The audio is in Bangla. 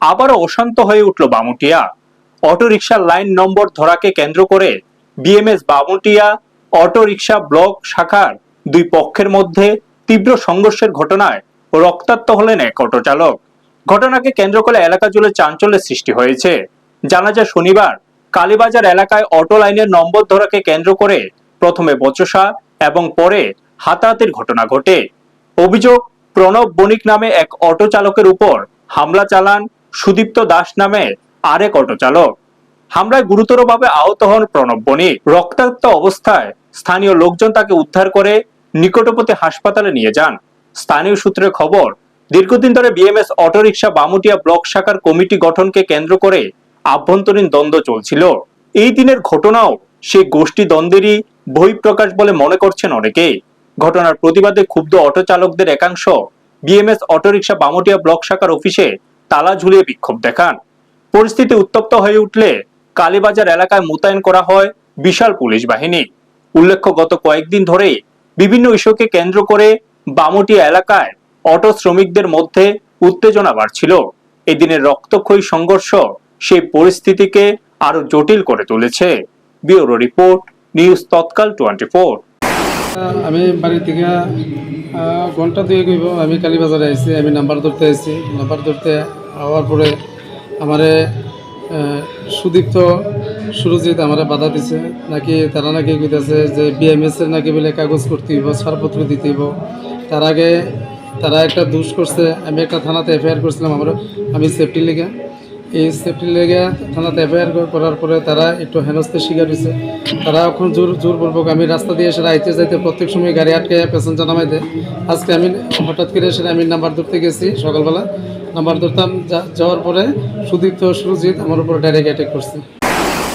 আবারও অশান্ত হয়ে উঠল বামুটিয়া। অটো রিকশার লাইন নম্বর ধরাকে কেন্দ্র করে BMS Bamutia auto rickshaw block শাখার দুই পক্ষের মধ্যে তীব্র সংঘর্ষের ঘটনায় রক্তাক্ত হলেন এক অটো চালক। ঘটনাকে কেন্দ্র করে এলাকা জুড়ে চাঞ্চল্যের সৃষ্টি হয়েছে। জানা যায় শনিবার কালীবাজার এলাকায় অটো লাইনের নম্বর ধরাকে কেন্দ্র করে প্রথমে বচসা এবং পরে হাতাহাতির ঘটনা ঘটে। অভিযোগ, প্রণব বণিক নামে এক অটো চালকের উপর হামলা চালান সুদীপ্ত দাস নামে আরেক অটো চালক। হামলায় গুরুতরভাবে আহত হন প্রণব বণিক। রক্তাক্ত অবস্থায় স্থানীয় লোকজন তাকে উদ্ধার করে নিকটবর্তী হাসপাতালে নিয়ে যান। স্থানীয় সূত্রে খবর, দীর্ঘদিন ধরে বিএমএস অটোরিকশা বামুটিয়া ব্লক শাখার কমিটি গঠনকে কেন্দ্র করে আভ্যন্তরীণ দ্বন্দ্ব চলছিল। এই দিনের ঘটনাও সেই গোষ্ঠী দ্বন্দ্বেরই বহিঃপ্রকাশ বলে মনে করছেন অনেকেই। ঘটনার প্রতিবাদে ক্ষুব্ধ অটো চালকদের একাংশ বিএমএস অটোরিকশা বামুটিয়া ব্লক শাখার অফিসে তালা ঝুলিয়ে বিক্ষোভ দেখান। পরিস্থিতি উত্তপ্ত হয়ে উঠলে কালীবাজার এলাকায় মোতায়েন করা হয় বিশাল পুলিশ বাহিনী। উল্লেখ্য, গত কয়েকদিন ধরে বিভিন্ন ইস্যুকে কেন্দ্র করে বামুটিয়া এলাকায় অটো শ্রমিকদের মধ্যে উত্তেজনা বাড়ছিল। এদিনের রক্তক্ষয়ী সংঘর্ষ সেই পরিস্থিতিকে আরো জটিল করে তুলেছে। ব্যুরো রিপোর্ট, নিউজ তৎকাল 24। আমি বাড়ি থেকে ঘন্টা দুয়েক হইব আমি কালীবাজারে আইছি। আমি নাম্বার ধরতে আইছি। নাম্বার ধরতে হওয়ার পরে আমারে সুদীপ্ত সুরজিৎ আমারে বাধা দিছে। তারা নাকি কইতেছে যে বিএমএস এর নাকি বলে কাগজ করতে হইব, ছাড়পত্র দিতে হইব। তার আগে তারা একটা দোষ করছে। আমি একটা থানাতে এফআইআর করছিলাম আমি সেফটি লেগে। এই সেফটি লেগে থানাতে এফআইআর করার পরে তারা একটু হেনস্থার শিকার হয়েছে। তারা এখন জোর বলবো আমি রাস্তা দিয়ে এসে আইতে যাইতে প্রত্যেক সময় গাড়ি আটকে প্যাসেঞ্জার নামাই দেয়। আজকে আমি হঠাৎ করে এসে আমি নাম্বার ধরতে গেছি সকালবেলা। নাম্বার ধরতাম, যাওয়ার পরে সুদীপ্ত সুরজিৎ আমার উপর ডাইরেক্ট অ্যাটাক করছে।